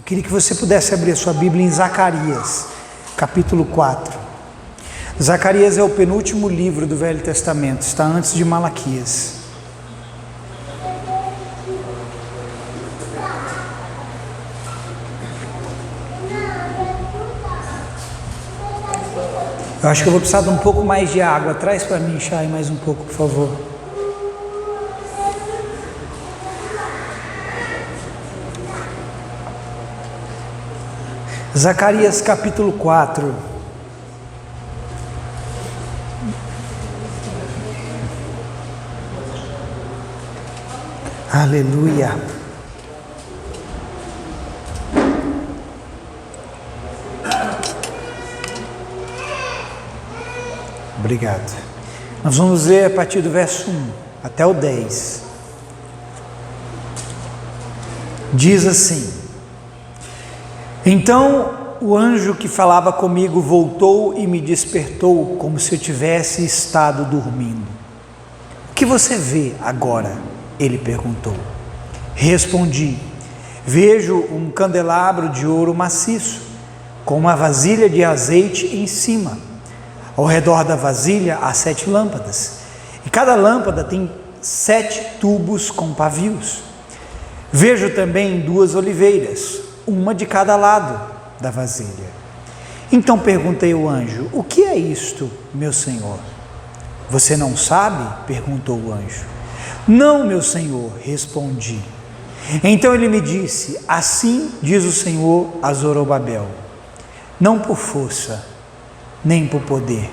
Queria que você pudesse abrir a sua Bíblia em Zacarias, capítulo 4. Zacarias é o penúltimo livro do Velho Testamento, está antes de Malaquias. Eu acho que eu vou precisar de um pouco mais de água. Traz para mim, Chay, mais um pouco, por favor. Zacarias capítulo 4. Aleluia. Obrigado. Nós vamos ler a partir do verso 1 até o 10. Diz assim: Então o anjo que falava comigo voltou e me despertou como se eu tivesse estado dormindo. O que você vê agora? Ele perguntou. Respondi: vejo um candelabro de ouro maciço, com uma vasilha de azeite em cima. Ao redor da vasilha há 7 lâmpadas, e cada lâmpada tem 7 tubos com pavios. Vejo também 2 oliveiras, uma de cada lado da vasilha. Então perguntei ao anjo: o que é isto, meu senhor? Você não sabe? Perguntou o anjo. Não, meu senhor, respondi. Então ele me disse: assim diz o Senhor a Zorobabel, não por força, nem por poder,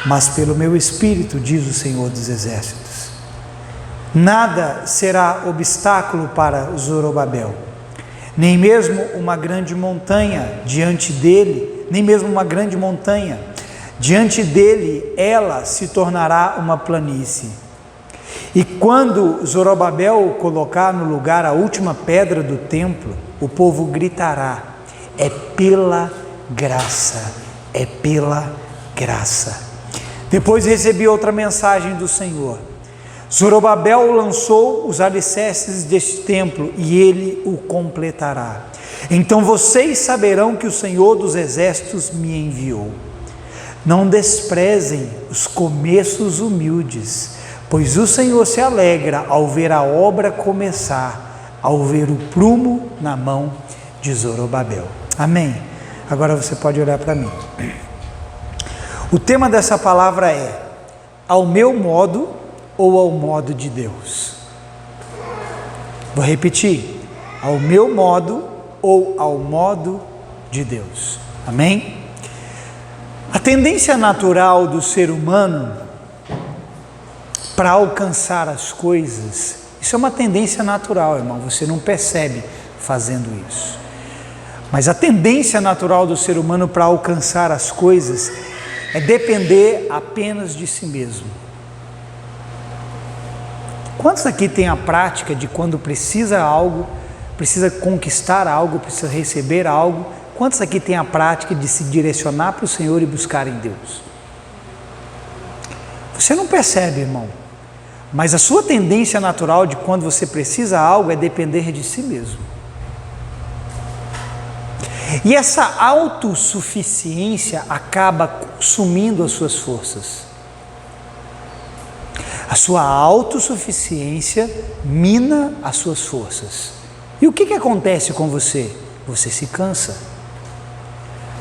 mas pelo meu espírito, diz o Senhor dos Exércitos. Nada será obstáculo para Zorobabel, nem mesmo uma grande montanha diante dele, diante dele ela se tornará uma planície. E quando Zorobabel colocar no lugar a última pedra do templo, o povo gritará: é pela graça, é pela graça. Depois recebi outra mensagem do Senhor: Zorobabel lançou os alicerces deste templo e ele o completará. Então vocês saberão que o Senhor dos Exércitos me enviou. Não desprezem os começos humildes, pois o Senhor se alegra ao ver a obra começar, ao ver o prumo na mão de Zorobabel. Amém. Agora você pode olhar para mim. O tema dessa palavra é: ao meu modo ou ao modo de Deus? Vou repetir: ao meu modo ou ao modo de Deus. Amém? A tendência natural do ser humano para alcançar as coisas, isso é uma tendência natural, irmão, você não percebe fazendo isso. Mas a tendência natural do ser humano para alcançar as coisas é depender apenas de si mesmo. Quantos aqui têm a prática de quando precisa algo, precisa conquistar algo, precisa receber algo? Quantos aqui têm a prática de se direcionar para o Senhor e buscar em Deus? Você não percebe, irmão, mas a sua tendência natural de quando você precisa algo é depender de si mesmo. E essa autossuficiência acaba consumindo as suas forças. A sua autossuficiência mina as suas forças. E o que acontece com você? Você se cansa.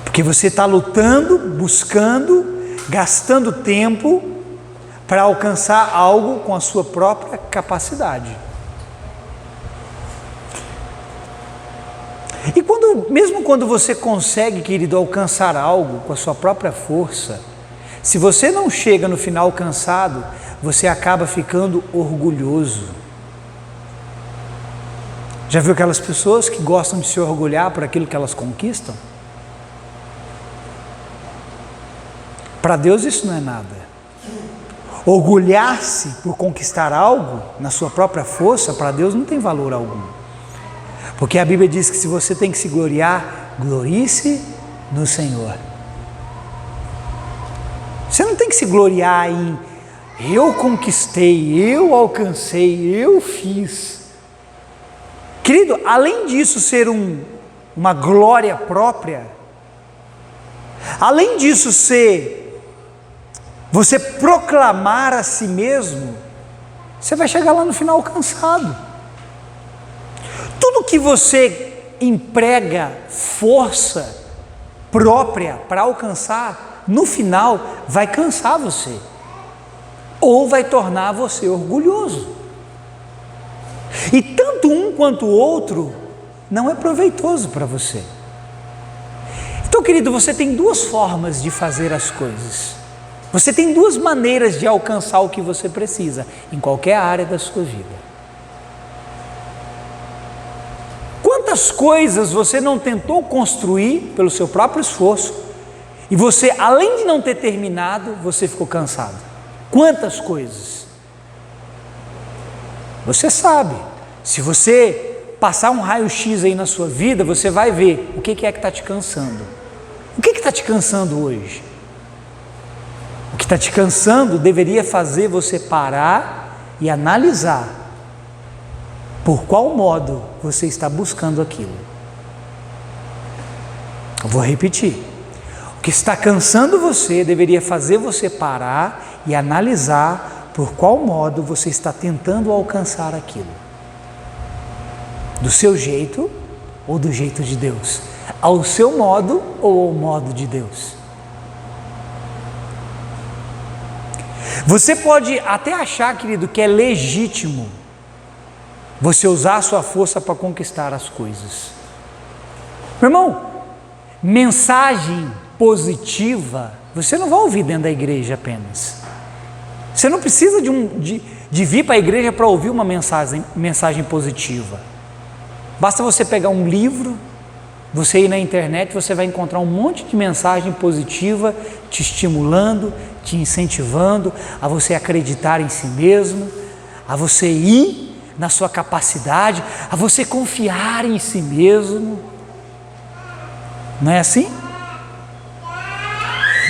Porque você está lutando, buscando, gastando tempo para alcançar algo com a sua própria capacidade. E mesmo quando você consegue, querido, alcançar algo com a sua própria força, se você não chega no final cansado, você acaba ficando orgulhoso. Já viu aquelas pessoas que gostam de se orgulhar por aquilo que elas conquistam? Para Deus isso não é nada. Orgulhar-se por conquistar algo na sua própria força, para Deus não tem valor algum. Porque a Bíblia diz que se você tem que se gloriar, glorie-se no Senhor. Você não tem que se gloriar em eu conquistei, eu alcancei, eu fiz. Querido, além disso ser um uma glória própria. Além disso você proclamar a si mesmo, você vai chegar lá no final cansado. Tudo que você emprega força própria para alcançar, no final vai cansar você, ou vai tornar você orgulhoso. E tanto um quanto o outro não é proveitoso para você. Então, querido, você tem duas formas de fazer as coisas. Você tem duas maneiras de alcançar o que você precisa, em qualquer área da sua vida. Quantas coisas você não tentou construir pelo seu próprio esforço, e você, além de não ter terminado, você ficou cansado? Quantas coisas? Você sabe, se você passar um raio-x aí na sua vida, você vai ver o que é que está te cansando. O que está te cansando hoje? O que está te cansando deveria fazer você parar e analisar por qual modo você está buscando aquilo. Eu vou repetir. O que está cansando você deveria fazer você parar e analisar por qual modo você está tentando alcançar aquilo. Do seu jeito ou do jeito de Deus? Ao seu modo ou ao modo de Deus? Você pode até achar, querido, que é legítimo você usar a sua força para conquistar as coisas. Meu irmão, mensagem positiva você não vai ouvir dentro da igreja apenas. Você não precisa de vir para a igreja para ouvir uma mensagem positiva. Basta você pegar um livro, você ir na internet, você vai encontrar um monte de mensagem positiva te estimulando, te incentivando a você acreditar em si mesmo, a você ir na sua capacidade, a você confiar em si mesmo. Não é assim?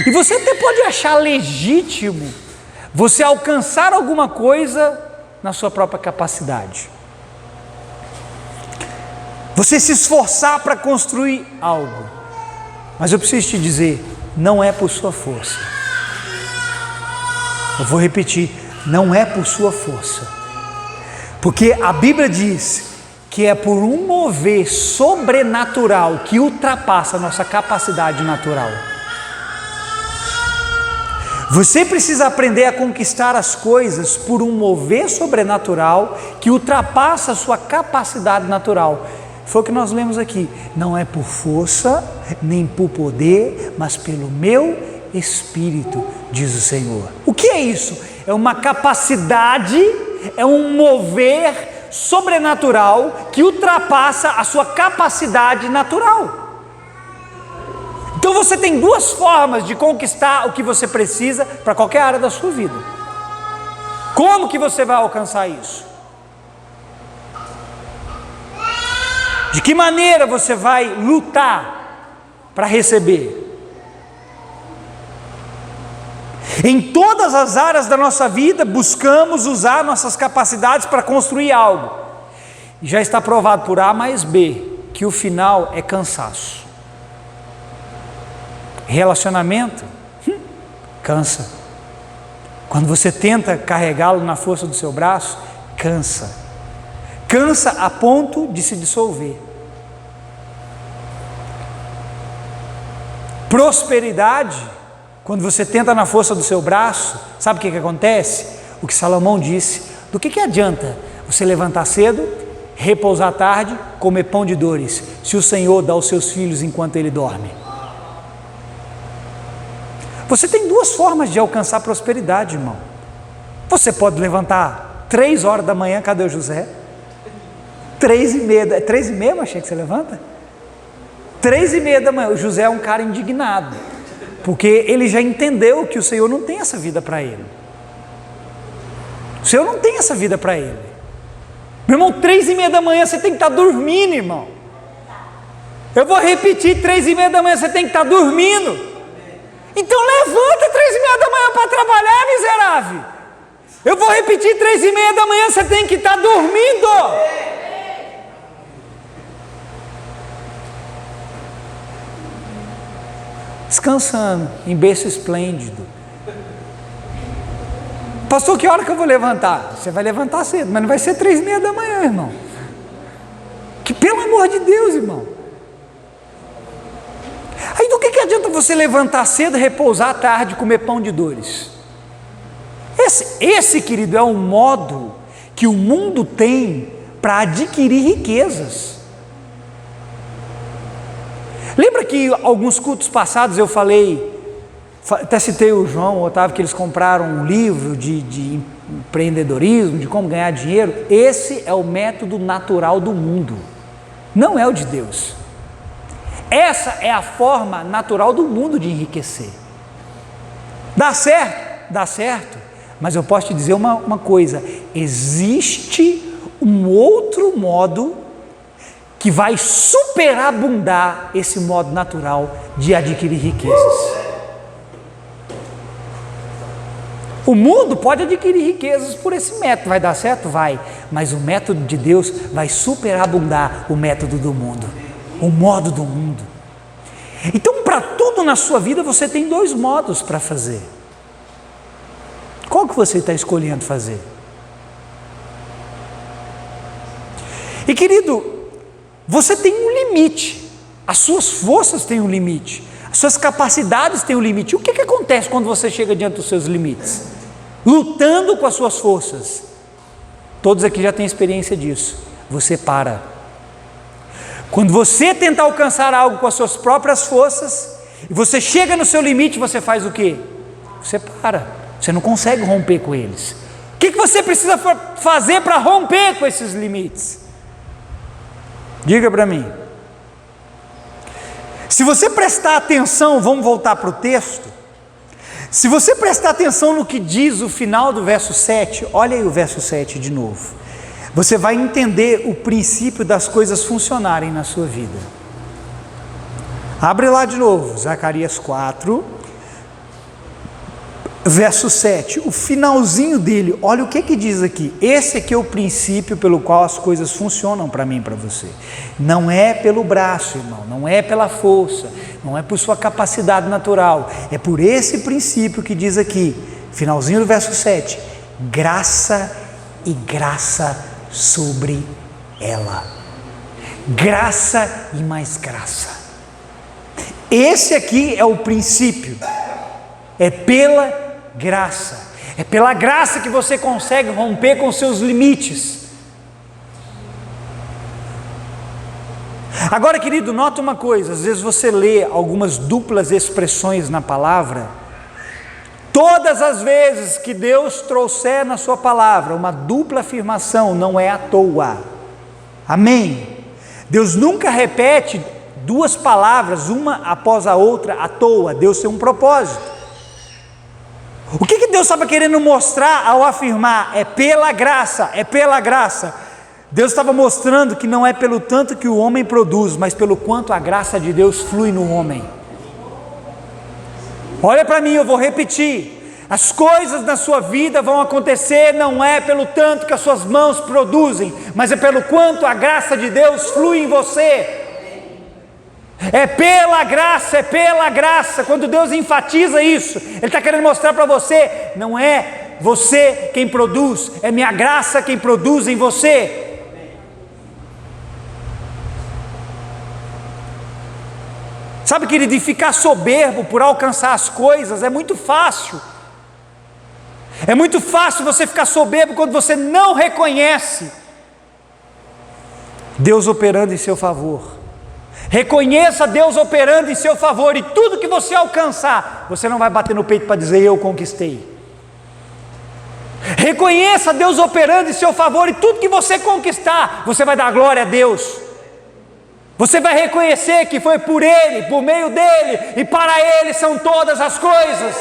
E você até pode achar legítimo você alcançar alguma coisa na sua própria capacidade. Você se esforçar para construir algo. Mas eu preciso te dizer, não é por sua força. Eu vou repetir, não é por sua força. Porque a Bíblia diz que é por um mover sobrenatural que ultrapassa a nossa capacidade natural. Você precisa aprender a conquistar as coisas por um mover sobrenatural que ultrapassa a sua capacidade natural. Foi o que nós lemos aqui. Não é por força, nem por poder, mas pelo meu Espírito, diz o Senhor. O que é isso? É uma capacidade, é um mover sobrenatural que ultrapassa a sua capacidade natural. Então você tem duas formas de conquistar o que você precisa para qualquer área da sua vida. Como que você vai alcançar isso? De que maneira você vai lutar para receber? Em todas as áreas da nossa vida, buscamos usar nossas capacidades para construir algo. E já está provado por A mais B, que o final é cansaço. Relacionamento, cansa. Quando você tenta carregá-lo na força do seu braço, cansa. Cansa a ponto de se dissolver. Prosperidade, quando você tenta na força do seu braço, sabe o que acontece? O que Salomão disse: do que adianta você levantar cedo, repousar tarde, comer pão de dores, se o Senhor dá aos seus filhos enquanto ele dorme? Você tem duas formas de alcançar prosperidade, irmão. Você pode levantar 3 horas da manhã, cadê o José? 3h30, 3h30, achei que você levanta? 3h30 da manhã, o José é um cara indignado, porque ele já entendeu que o Senhor não tem essa vida para ele. O Senhor não tem essa vida para ele. Meu irmão, 3h30 da manhã você tem que estar dormindo, irmão. Eu vou repetir, 3h30 da manhã você tem que estar dormindo. Então levanta 3h30 da manhã para trabalhar, miserável. Eu vou repetir, 3h30 da manhã você tem que estar dormindo. descansando, em berço esplêndido. Pastor, que hora que eu vou levantar? Você vai levantar cedo, mas não vai ser 3:30 da manhã, irmão. Que pelo amor de Deus, irmão. Aí do que adianta você levantar cedo, repousar à tarde, comer pão de dores? Esse, querido, é o modo que o mundo tem para adquirir riquezas. Lembra que alguns cultos passados eu falei, até citei o João, o Otávio, que eles compraram um livro de empreendedorismo, de como ganhar dinheiro? Esse é o método natural do mundo, não é o de Deus. Essa é a forma natural do mundo de enriquecer. Dá certo? Dá certo. Mas eu posso te dizer uma coisa: existe um outro modo que vai superabundar esse modo natural de adquirir riquezas. O mundo pode adquirir riquezas por esse método. Vai dar certo? Vai. Mas o método de Deus vai superabundar o método do mundo, o modo do mundo. Então, para tudo na sua vida, você tem dois modos para fazer. Qual que você está escolhendo fazer? E querido, você tem um limite, as suas forças têm um limite, as suas capacidades têm um limite. O que acontece quando você chega diante dos seus limites? Lutando com as suas forças. Todos aqui já têm experiência disso. Você para. Quando você tenta alcançar algo com as suas próprias forças, e você chega no seu limite, você faz o quê? Você para. Você não consegue romper com eles. O que você precisa fazer para romper com esses limites? Diga para mim. Se você prestar atenção, vamos voltar para o texto. Se você prestar atenção no que diz o final do verso 7, olha aí o verso 7 de novo. Você vai entender o princípio das coisas funcionarem na sua vida. Abre lá de novo, Zacarias 4, verso 7, o finalzinho dele, olha o que diz aqui. Esse aqui é o princípio pelo qual as coisas funcionam para mim e para você. Não é pelo braço, irmão, não é pela força, não é por sua capacidade natural, é por esse princípio que diz aqui, finalzinho do verso 7, graça e graça sobre ela. Graça e mais graça. Esse aqui é o princípio. É pela graça. É pela graça que você consegue romper com seus limites. Agora, querido, nota uma coisa. Às vezes você lê algumas duplas expressões na palavra. Todas as vezes que Deus trouxer na sua palavra uma dupla afirmação, não é à toa. Amém? Deus nunca repete duas palavras, uma após a outra, à toa. Deus tem um propósito. O que Deus estava querendo mostrar ao afirmar? É pela graça, é pela graça. Deus estava mostrando que não é pelo tanto que o homem produz, mas pelo quanto a graça de Deus flui no homem. Olha para mim, eu vou repetir. As coisas na sua vida vão acontecer não é pelo tanto que as suas mãos produzem, mas é pelo quanto a graça de Deus flui em você. É pela graça, é pela graça. Quando Deus enfatiza isso, Ele está querendo mostrar para você, não é você quem produz, é minha graça quem produz em você. Sabe, querido, e ficar soberbo por alcançar as coisas é muito fácil. É muito fácil você ficar soberbo quando você não reconhece Deus operando em seu favor. Reconheça Deus operando em seu favor, e tudo que você alcançar, você não vai bater no peito para dizer eu conquistei. Reconheça Deus operando em seu favor, e tudo que você conquistar, você vai dar glória a Deus. Você vai reconhecer que foi por Ele, por meio dEle, e para Ele são todas as coisas.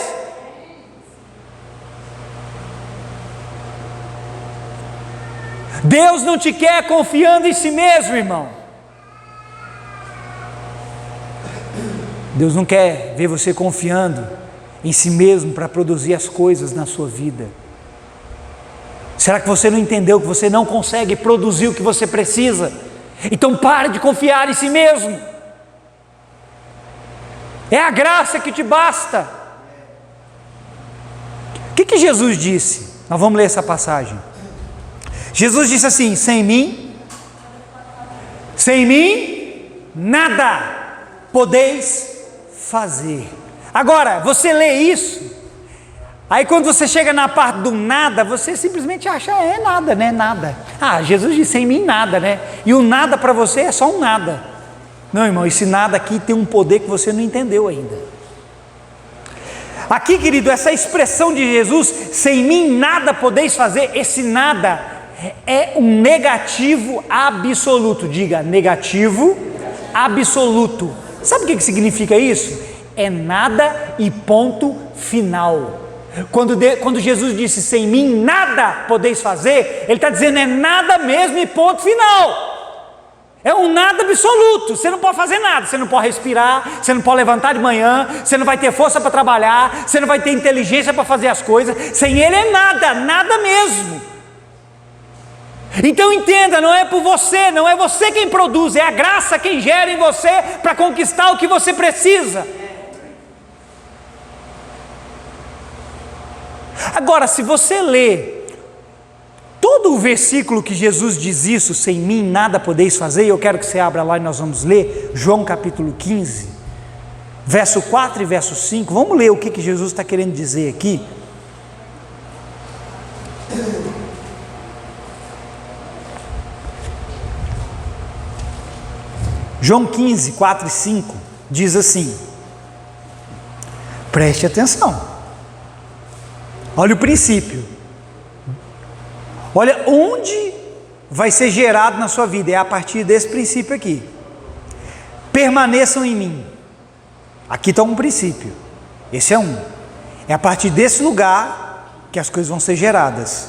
Deus não te quer confiando em si mesmo, irmão. Deus não quer ver você confiando em si mesmo para produzir as coisas na sua vida. Será que você não entendeu que você não consegue produzir o que você precisa? Então pare de confiar em si mesmo. É a graça que te basta. O que Jesus disse? Nós vamos ler essa passagem. Jesus disse assim: sem mim, nada podeis fazer. Agora, você lê isso, aí quando você chega na parte do nada, você simplesmente acha, nada, né? Nada. Jesus disse sem mim nada, né? E o nada para você é só um nada. Não, irmão, esse nada aqui tem um poder que você não entendeu ainda. Aqui, querido, essa expressão de Jesus, sem mim nada podeis fazer, esse nada é um negativo absoluto. Diga, negativo absoluto. Sabe o que significa isso? É nada e ponto final. Quando Jesus disse, sem mim nada podeis fazer, Ele está dizendo, é nada mesmo e ponto final. É um nada absoluto. Você não pode fazer nada, você não pode respirar, você não pode levantar de manhã, você não vai ter força para trabalhar, você não vai ter inteligência para fazer as coisas. Sem Ele é nada, nada mesmo. Então entenda, não é por você, não é você quem produz, é a graça quem gera em você para conquistar o que você precisa. Agora, se você lê todo o versículo que Jesus diz isso, sem mim nada podeis fazer, eu quero que você abra lá e nós vamos ler, João capítulo 15, verso 4 e verso 5, vamos ler o que Jesus está querendo dizer aqui. João 15, 4 e 5, diz assim, preste atenção, olha o princípio, olha onde vai ser gerado na sua vida, é a partir desse princípio aqui, permaneçam em mim, aqui está um princípio, esse é um, é a partir desse lugar que as coisas vão ser geradas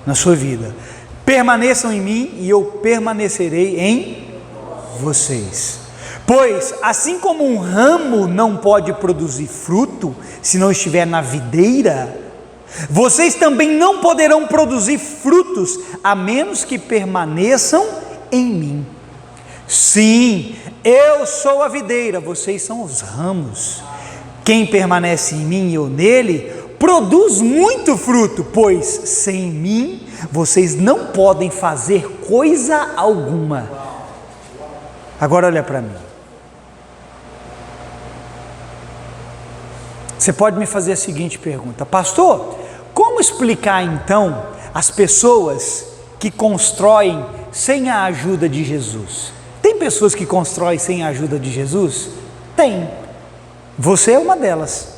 na sua vida, permaneçam em mim e eu permanecerei em vocês, pois assim como um ramo não pode produzir fruto se não estiver na videira, vocês também não poderão produzir frutos a menos que permaneçam em mim. Sim, eu sou a videira, vocês são os ramos. Quem permanece em mim e eu nele produz muito fruto, pois sem mim vocês não podem fazer coisa alguma. Agora olha para mim. Você pode me fazer a seguinte pergunta: pastor, como explicar então as pessoas que constroem sem a ajuda de Jesus? Tem pessoas que constroem sem a ajuda de Jesus? Tem. Você é uma delas.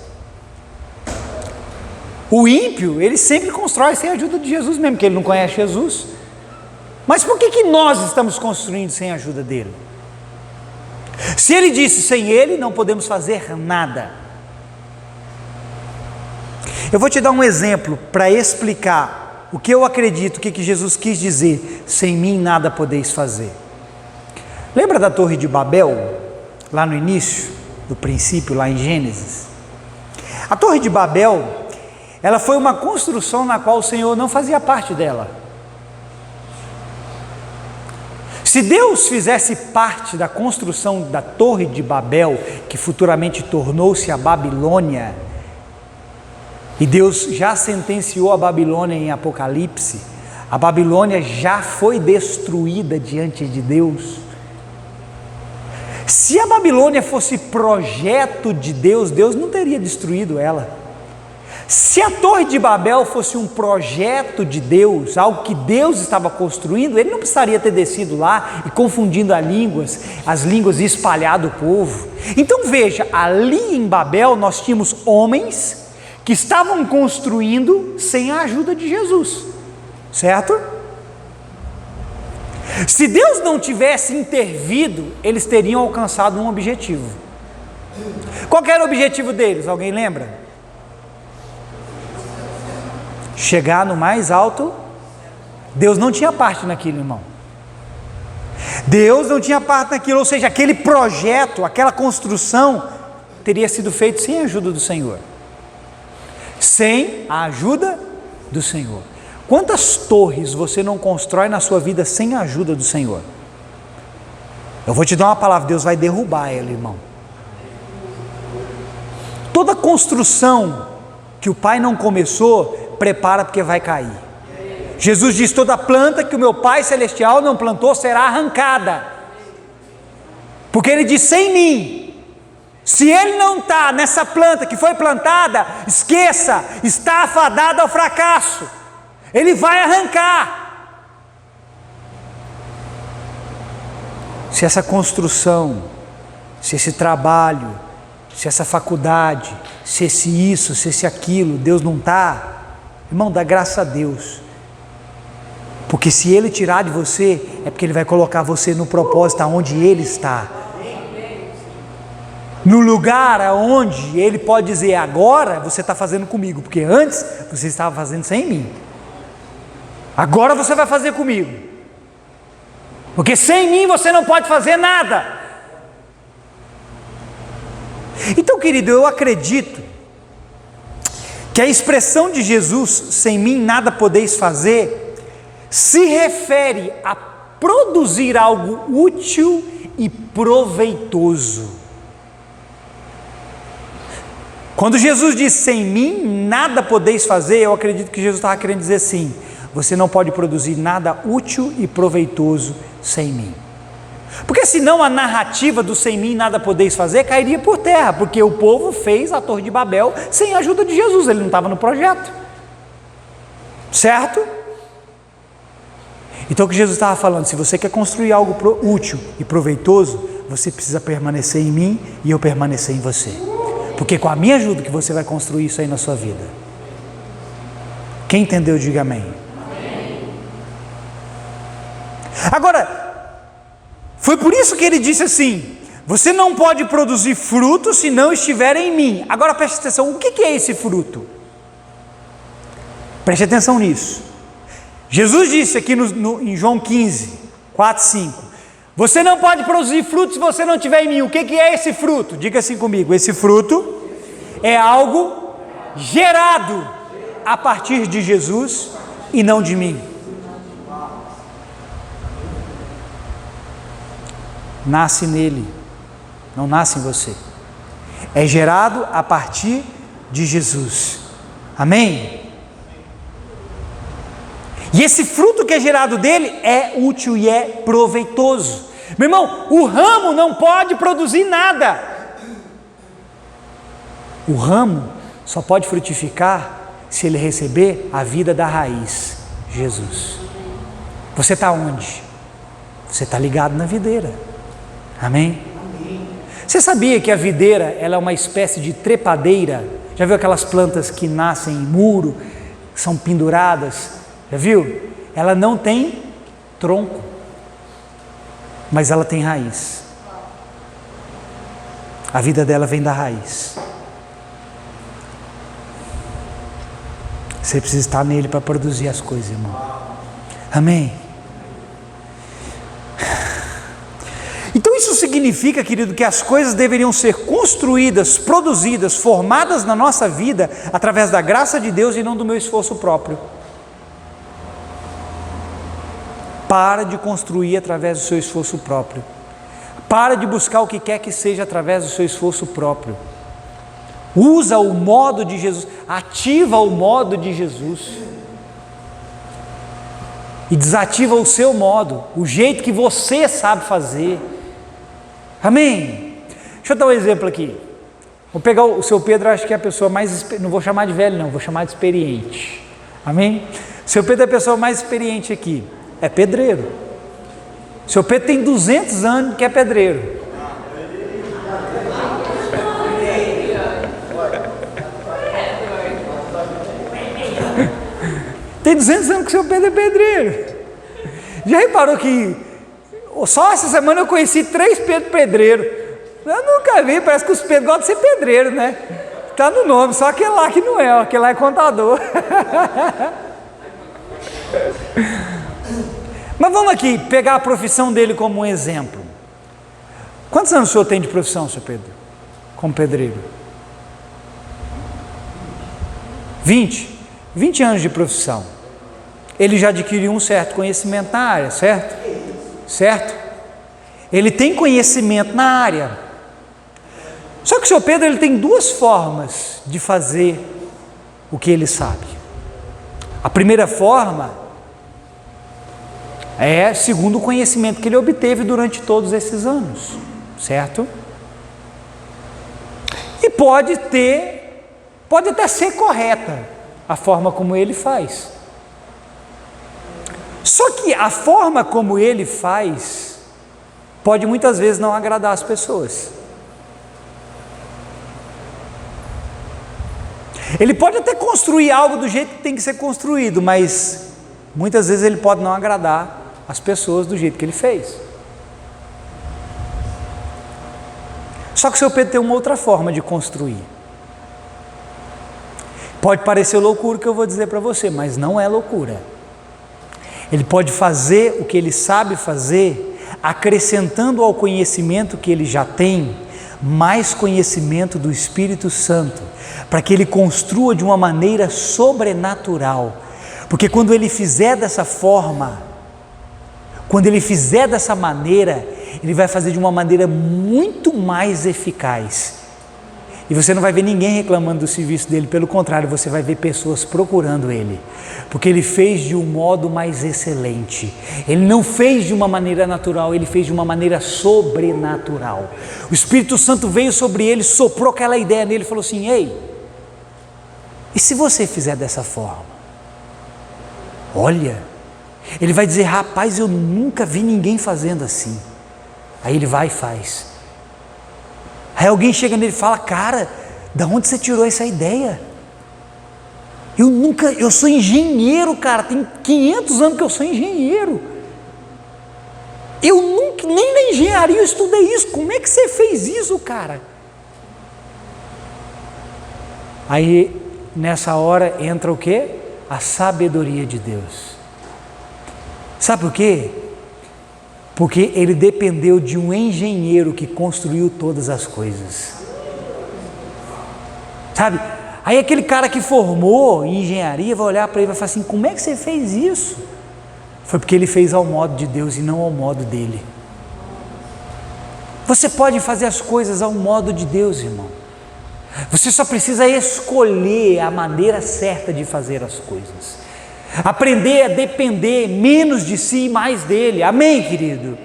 O ímpio, ele sempre constrói sem a ajuda de Jesus mesmo, porque ele não conhece Jesus. Mas por que nós estamos construindo sem a ajuda dele? Se ele disse, sem ele não podemos fazer nada. Eu vou te dar um exemplo para explicar o que eu acredito, o que Jesus quis dizer, sem mim nada podeis fazer. Lembra da Torre de Babel, lá no início, do princípio, lá em Gênesis? A Torre de Babel, ela foi uma construção na qual o Senhor não fazia parte dela. Se Deus fizesse parte da construção da Torre de Babel, que futuramente tornou-se a Babilônia, e Deus já sentenciou a Babilônia em Apocalipse, a Babilônia já foi destruída diante de Deus. Se a Babilônia fosse projeto de Deus, Deus não teria destruído ela. Se a Torre de Babel fosse um projeto de Deus, algo que Deus estava construindo, ele não precisaria ter descido lá e confundindo as línguas e espalhado o povo. Então veja, ali em Babel nós tínhamos homens que estavam construindo sem a ajuda de Jesus, certo? Se Deus não tivesse intervido, eles teriam alcançado um objetivo. Qual era o objetivo deles? Alguém lembra? Chegar no mais alto. Deus não tinha parte naquilo, irmão. Deus não tinha parte naquilo, ou seja, aquele projeto, aquela construção teria sido feito sem a ajuda do Senhor. Sem a ajuda do Senhor. Quantas torres você não constrói na sua vida sem a ajuda do Senhor? Eu vou te dar uma palavra, Deus vai derrubar ela, irmão. toda construção que o Pai não começou, prepara porque vai cair. Jesus diz: toda planta que o meu Pai Celestial não plantou será arrancada. Porque Ele diz: sem mim, se Ele não está nessa planta que foi plantada, esqueça, está afadada ao fracasso. Ele vai arrancar. Se essa construção, se esse trabalho, se essa faculdade, se esse isso, se esse aquilo, Deus não está, irmão, dá graça a Deus. Porque se Ele tirar de você, é porque Ele vai colocar você no propósito aonde Ele está. No lugar aonde Ele pode dizer: agora você está fazendo comigo, porque antes você estava fazendo sem mim. Agora você vai fazer comigo. Porque sem mim você não pode fazer nada. Então, querido, eu acredito que a expressão de Jesus, sem mim nada podeis fazer, se refere a produzir algo útil e proveitoso. Quando Jesus diz sem mim nada podeis fazer, eu acredito que Jesus estava querendo dizer assim: você não pode produzir nada útil e proveitoso sem mim. Porque senão a narrativa do sem mim nada podeis fazer cairia por terra, porque o povo fez a Torre de Babel sem a ajuda de Jesus, ele não estava no projeto, certo? Então o que Jesus estava falando: se você quer construir algo útil e proveitoso, você precisa permanecer em mim e eu permanecer em você, porque com a minha ajuda que você vai construir isso aí na sua vida. Quem entendeu, diga amém. Agora, foi por isso que ele disse assim: você não pode produzir fruto se não estiver em mim. Agora preste atenção, o que é esse fruto? Preste atenção nisso. Jesus disse aqui em João 15, 4, 5: você não pode produzir fruto se você não estiver em mim. O que é esse fruto? Diga assim comigo: esse fruto é algo gerado a partir de Jesus e não de mim. Nasce nele, não nasce em você. É gerado a partir de Jesus. Amém? E esse fruto que é gerado dele é útil e é proveitoso. Meu irmão, o ramo não pode produzir nada. O ramo só pode frutificar se ele receber a vida da raiz, Jesus. Você está onde? Você está ligado na videira. Amém? Você sabia que a videira, ela é uma espécie de trepadeira? Já viu aquelas plantas que nascem em muro, que são penduradas? Já viu? Ela não tem tronco, mas ela tem raiz. A vida dela vem da raiz. Você precisa estar nele para produzir as coisas, irmão. Amém? Então isso significa, querido, que as coisas deveriam ser construídas, produzidas, formadas na nossa vida através da graça de Deus e não do meu esforço próprio. Para de construir através do seu esforço próprio. Para de buscar o que quer que seja através do seu esforço próprio. Usa o modo de Jesus, ativa o modo de Jesus. E desativa o seu modo, o jeito que você sabe fazer. Amém? Deixa eu dar um exemplo aqui. Vou pegar o seu Pedro, acho que é a pessoa mais, não vou chamar de velho não, vou chamar de experiente. Amém? O seu Pedro é a pessoa mais experiente aqui, é pedreiro. O seu Pedro tem 200 anos que é pedreiro. Tem 200 anos que o seu Pedro é pedreiro. Já reparou que só essa semana eu conheci 3 Pedro pedreiro? Eu nunca vi, parece que os Pedros gostam de ser pedreiro, né? Está no nome, só aquele lá que não é, aquele lá é contador. Mas vamos aqui pegar a profissão dele como um exemplo. Quantos anos o senhor tem de profissão, senhor Pedro? Como pedreiro? 20? 20 anos de profissão. Ele já adquiriu um certo conhecimento na área, certo? Certo? Ele tem conhecimento na área. Só que o seu Pedro ele tem duas formas de fazer o que ele sabe. A primeira forma é segundo o conhecimento que ele obteve durante todos esses anos, certo? E pode até ser correta a forma como ele faz. Só que a forma como ele faz pode muitas vezes não agradar as pessoas. Ele pode até construir algo do jeito que tem que ser construído, mas muitas vezes ele pode não agradar as pessoas do jeito que ele fez. Só que o seu Pedro tem uma outra forma de construir. Pode parecer loucura o que eu vou dizer para você, mas não é loucura. Ele pode fazer o que ele sabe fazer, acrescentando ao conhecimento que ele já tem, mais conhecimento do Espírito Santo, para que ele construa de uma maneira sobrenatural. Porque quando ele fizer dessa forma, quando ele fizer dessa maneira, ele vai fazer de uma maneira muito mais eficaz. E você não vai ver ninguém reclamando do serviço dele, pelo contrário, você vai ver pessoas procurando ele, porque ele fez de um modo mais excelente. Ele não fez de uma maneira natural, ele fez de uma maneira sobrenatural. O Espírito Santo veio sobre ele, soprou aquela ideia nele e falou assim: ei, e se você fizer dessa forma? Olha, ele vai dizer: rapaz, eu nunca vi ninguém fazendo assim. Aí ele vai e faz. Aí alguém chega nele e fala: cara, da onde você tirou essa ideia? Eu sou engenheiro, cara, tem 500 anos que eu sou engenheiro. Eu nunca, nem na engenharia eu estudei isso. Como é que você fez isso, cara? Aí nessa hora entra o quê? A sabedoria de Deus. Sabe por quê? Porque ele dependeu de um engenheiro que construiu todas as coisas. Sabe? Aí aquele cara que formou em engenharia vai olhar para ele e vai falar assim: como é que você fez isso? Foi porque ele fez ao modo de Deus e não ao modo dele. Você pode fazer as coisas ao modo de Deus, irmão. Você só precisa escolher a maneira certa de fazer as coisas. Aprender a depender menos de si e mais dele. Amém, querido?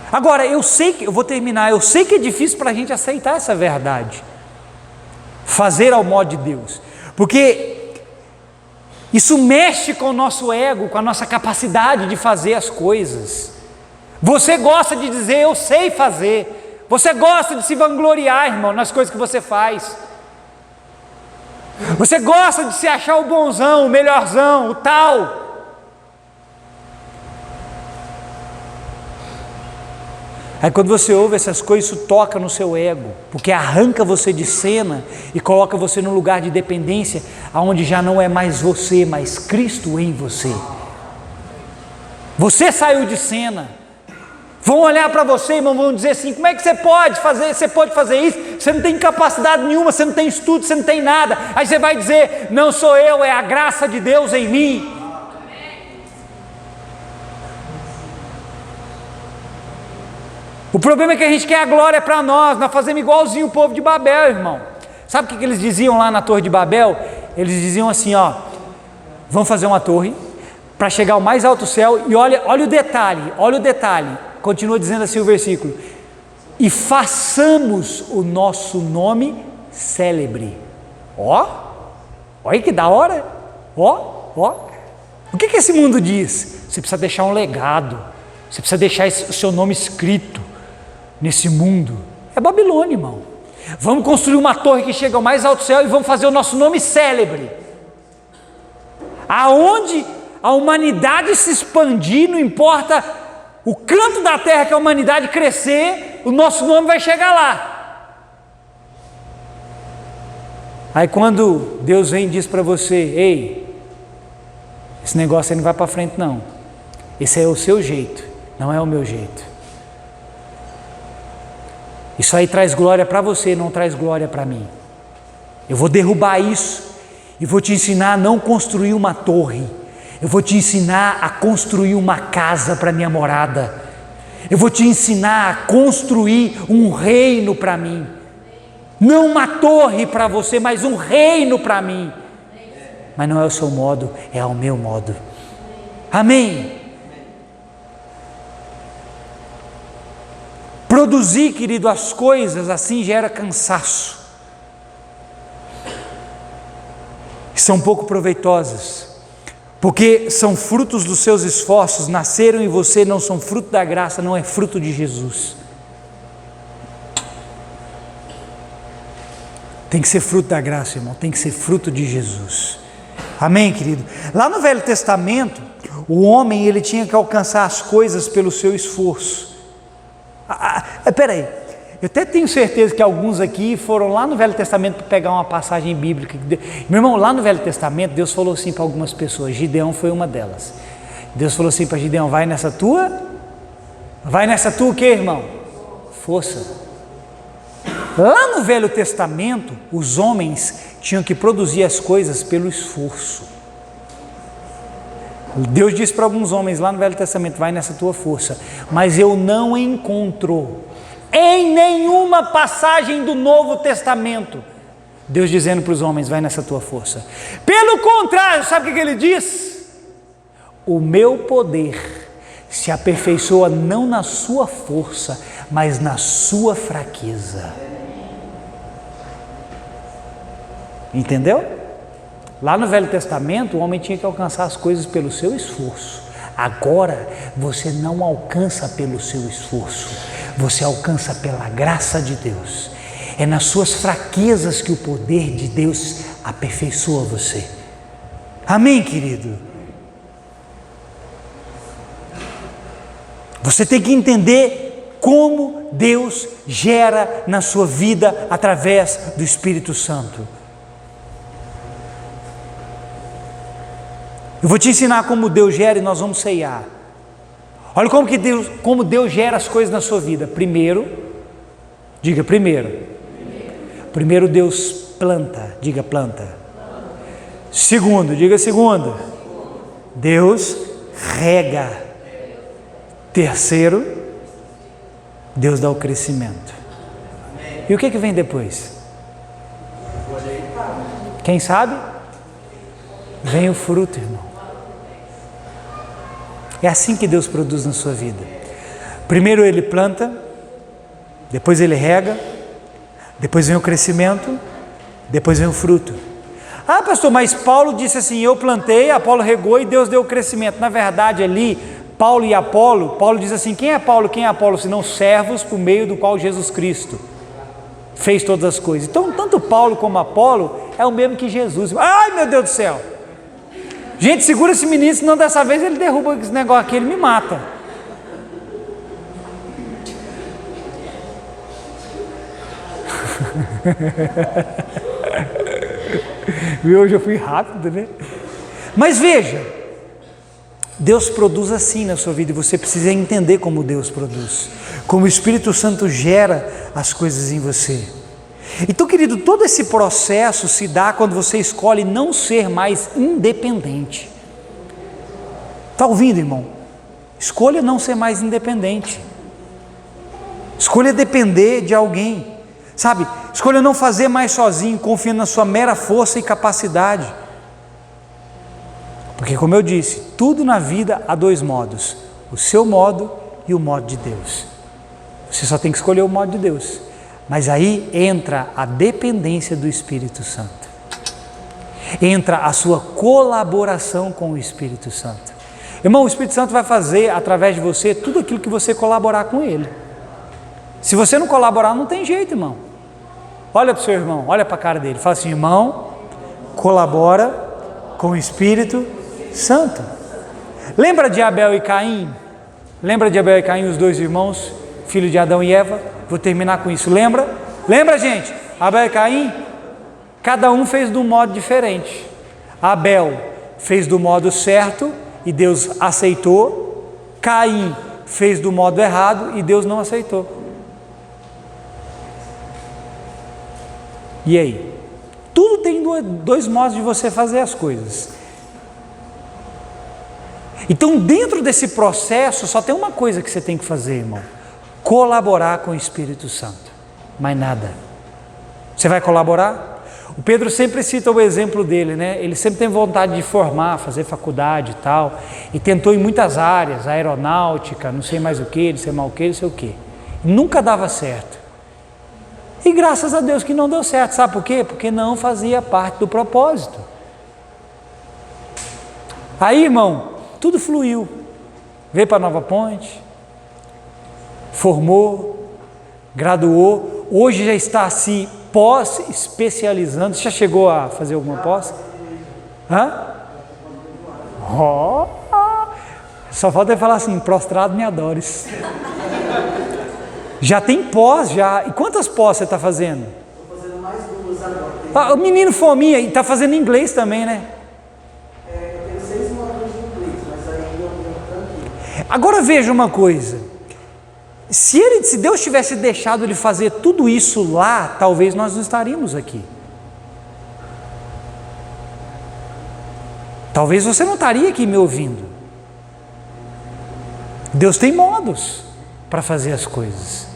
Agora, eu vou terminar, eu sei que é difícil para a gente aceitar essa verdade. Fazer ao modo de Deus. Porque isso mexe com o nosso ego, com a nossa capacidade de fazer as coisas. Você gosta de dizer: eu sei fazer. Você gosta de se vangloriar, irmão, nas coisas que você faz. Você gosta de se achar o bonzão, o melhorzão, o tal. Aí quando você ouve essas coisas, isso toca no seu ego, porque arranca você de cena e coloca você num lugar de dependência, aonde já não é mais você, mas Cristo em você. Você saiu de cena. Vão olhar para você, irmão, vão dizer assim: como é que você pode fazer? Você pode fazer isso? Você não tem capacidade nenhuma, você não tem estudo, você não tem nada. Aí você vai dizer: não sou eu, é a graça de Deus em mim. O problema é que a gente quer a glória para nós fazemos igualzinho o povo de Babel, irmão. Sabe o que eles diziam lá na Torre de Babel? Eles diziam assim: ó, vamos fazer uma torre para chegar ao mais alto céu, e olha o detalhe, continua dizendo assim o versículo: e façamos o nosso nome célebre. Olha que da hora, o que esse mundo diz? Você precisa deixar um legado, você precisa deixar o seu nome escrito nesse mundo. É Babilônia, irmão. Vamos construir uma torre que chega ao mais alto céu e vamos fazer o nosso nome célebre. Aonde a humanidade se expandir, não importa o canto da terra que a humanidade crescer, o nosso nome vai chegar lá. Aí quando Deus vem e diz para você: ei, esse negócio aí não vai para frente não, esse é o seu jeito, não é o meu jeito. Isso aí traz glória para você, não traz glória para mim. Eu vou derrubar isso e vou te ensinar a não construir uma torre. Eu vou te ensinar a construir uma casa para minha morada. Eu vou te ensinar a construir um reino para mim. Não uma torre para você, mas um reino para mim. Mas não é o seu modo, é o meu modo. Amém? Produzir, querido, as coisas assim gera cansaço. São pouco proveitosas, porque são frutos dos seus esforços, nasceram em você, não são fruto da graça, não é fruto de Jesus. Tem que ser fruto da graça, irmão, tem que ser fruto de Jesus. Amém, querido? Lá no Velho Testamento, o homem ele tinha que alcançar as coisas pelo seu esforço. Espera aí, eu até tenho certeza que alguns aqui foram lá no Velho Testamento para pegar uma passagem bíblica. Meu irmão, lá no Velho Testamento, Deus falou assim para algumas pessoas, Gideão foi uma delas. Deus falou assim para Gideão, vai nessa tua o quê, irmão? Força. Lá no Velho Testamento, os homens tinham que produzir as coisas pelo esforço. Deus disse para alguns homens lá no Velho Testamento, vai nessa tua força, mas eu não encontro em nenhuma passagem do Novo Testamento Deus dizendo para os homens, vai nessa tua força. Pelo contrário, sabe o que ele diz? O meu poder se aperfeiçoa não na sua força, mas na sua fraqueza. Entendeu? Lá no Velho Testamento, o homem tinha que alcançar as coisas pelo seu esforço. Agora, você não alcança pelo seu esforço, você alcança pela graça de Deus. É nas suas fraquezas que o poder de Deus aperfeiçoa você. Amém, querido? Você tem que entender como Deus gera na sua vida através do Espírito Santo. Eu vou te ensinar como Deus gera e nós vamos ceiar. Olha como Deus gera as coisas na sua vida. Primeiro, diga primeiro. Primeiro Deus planta, diga planta. Segundo, diga segundo. Deus rega. Terceiro, Deus dá o crescimento. E o que vem depois? Quem sabe? Vem o fruto, irmão. É assim que Deus produz na sua vida. Primeiro Ele planta, depois Ele rega, depois vem o crescimento, depois vem o fruto. Ah, pastor, mas Paulo disse assim, eu plantei, Apolo regou e Deus deu o crescimento. Na verdade ali, Paulo e Apolo, Paulo diz assim, quem é Paulo, quem é Apolo? Senão servos por meio do qual Jesus Cristo fez todas as coisas. Então, tanto Paulo como Apolo é o mesmo que Jesus. Ai, meu Deus do céu! Gente, segura esse menino, senão dessa vez ele derruba esse negócio aqui, ele me mata. Hoje eu fui rápido, né? Mas veja, Deus produz assim na sua vida e você precisa entender como Deus produz, como o Espírito Santo gera as coisas em você. Então, querido, todo esse processo se dá quando você escolhe não ser mais independente. Está ouvindo, irmão? Escolha não ser mais independente. Escolha depender de alguém, sabe? Escolha não fazer mais sozinho, confiando na sua mera força e capacidade. Porque, como eu disse, tudo na vida há dois modos: o seu modo e o modo de Deus. Você só tem que escolher o modo de Deus. Mas aí entra a dependência do Espírito Santo. Entra a sua colaboração com o Espírito Santo. Irmão, o Espírito Santo vai fazer através de você tudo aquilo que você colaborar com Ele. Se você não colaborar, não tem jeito, irmão. Olha para o seu irmão, olha para a cara dele, fala assim, irmão, colabora com o Espírito Santo. Lembra de Abel e Caim? Lembra de Abel e Caim, os dois irmãos, filho de Adão e Eva? Vou terminar com isso, lembra? Lembra, gente? Abel e Caim, cada um fez de um modo diferente. Abel fez do modo certo e Deus aceitou. Caim fez do modo errado e Deus não aceitou. E aí? Tudo tem dois modos de você fazer as coisas. Então, dentro desse processo, só tem uma coisa que você tem que fazer, irmão: colaborar com o Espírito Santo, mais nada. Você vai colaborar? O Pedro sempre cita o exemplo dele, né? Ele sempre tem vontade de formar, fazer faculdade e tal, e tentou em muitas áreas, aeronáutica, não sei mais o que, não sei mais o que, não sei o que. Nunca dava certo. E graças a Deus que não deu certo, sabe por quê? Porque não fazia parte do propósito. Aí, irmão, tudo fluiu. Veio para Nova Ponte, formou, graduou, hoje já está se pós-especializando. Você já chegou a fazer alguma pós? Só falta ele falar assim: prostrado me adores. Já tem pós, já. E quantas pós você está fazendo? Estou fazendo mais 2 agora. O menino fominha, e está fazendo inglês também, né? Eu tenho 6 módulos de inglês, mas ainda eu tranquilo. Agora veja uma coisa: se Deus tivesse deixado ele fazer tudo isso lá, talvez nós não estaríamos aqui. Talvez você não estaria aqui me ouvindo. Deus tem modos para fazer as coisas.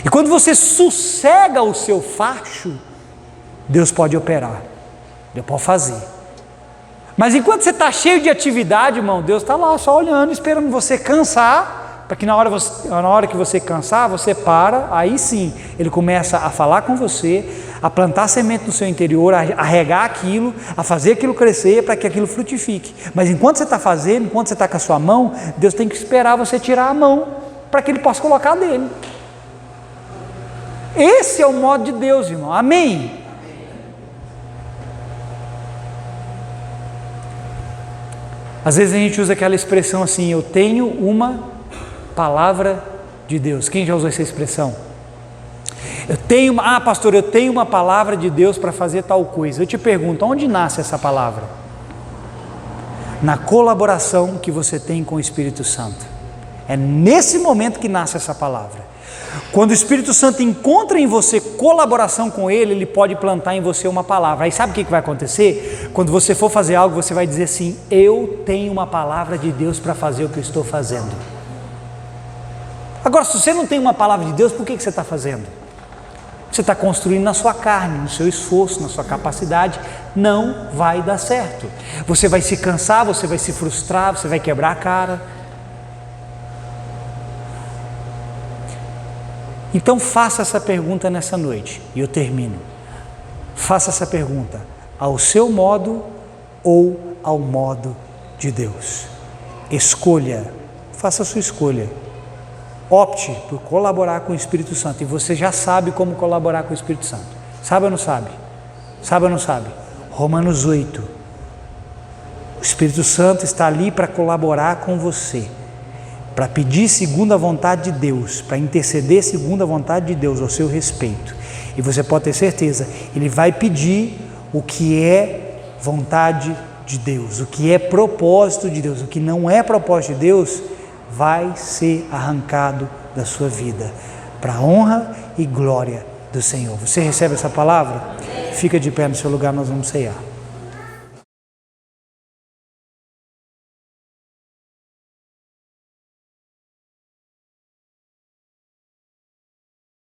E quando você sossega o seu facho, Deus pode operar, Deus pode fazer. Mas enquanto você está cheio de atividade, irmão, Deus está lá só olhando, esperando você cansar, para que na hora que você cansar, você para, aí sim, Ele começa a falar com você, a plantar semente no seu interior, a regar aquilo, a fazer aquilo crescer, para que aquilo frutifique. Mas enquanto você está fazendo, enquanto você está com a sua mão, Deus tem que esperar você tirar a mão, para que Ele possa colocar dele. Esse é o modo de Deus, irmão. Amém? Às vezes a gente usa aquela expressão assim: eu tenho uma palavra de Deus. Quem já usou essa expressão? Pastor, eu tenho uma palavra de Deus para fazer tal coisa. Eu te pergunto, onde nasce essa palavra? Na colaboração que você tem com o Espírito Santo. É nesse momento que nasce essa palavra. Quando o Espírito Santo encontra em você colaboração com Ele, Ele pode plantar em você uma palavra. Aí sabe o que vai acontecer? Quando você for fazer algo, você vai dizer assim: eu tenho uma palavra de Deus para fazer o que eu estou fazendo. Agora, se você não tem uma palavra de Deus, por que você está fazendo? Você está construindo na sua carne, no seu esforço, na sua capacidade. Não vai dar certo. Você vai se cansar, você vai se frustrar, você vai quebrar a cara. Então faça essa pergunta nessa noite, e eu termino. Faça essa pergunta: ao seu modo ou ao modo de Deus? Escolha, faça a sua escolha. Opte por colaborar com o Espírito Santo, e você já sabe como colaborar com o Espírito Santo. Sabe ou não sabe? Sabe ou não sabe? Romanos 8. O Espírito Santo está ali para colaborar com você, para pedir segundo a vontade de Deus, para interceder segundo a vontade de Deus ao seu respeito. E você pode ter certeza, Ele vai pedir o que é vontade de Deus, o que é propósito de Deus. O que não é propósito de Deus vai ser arrancado da sua vida, para a honra e glória do Senhor. Você recebe essa palavra? Fica de pé no seu lugar, nós vamos ceiar.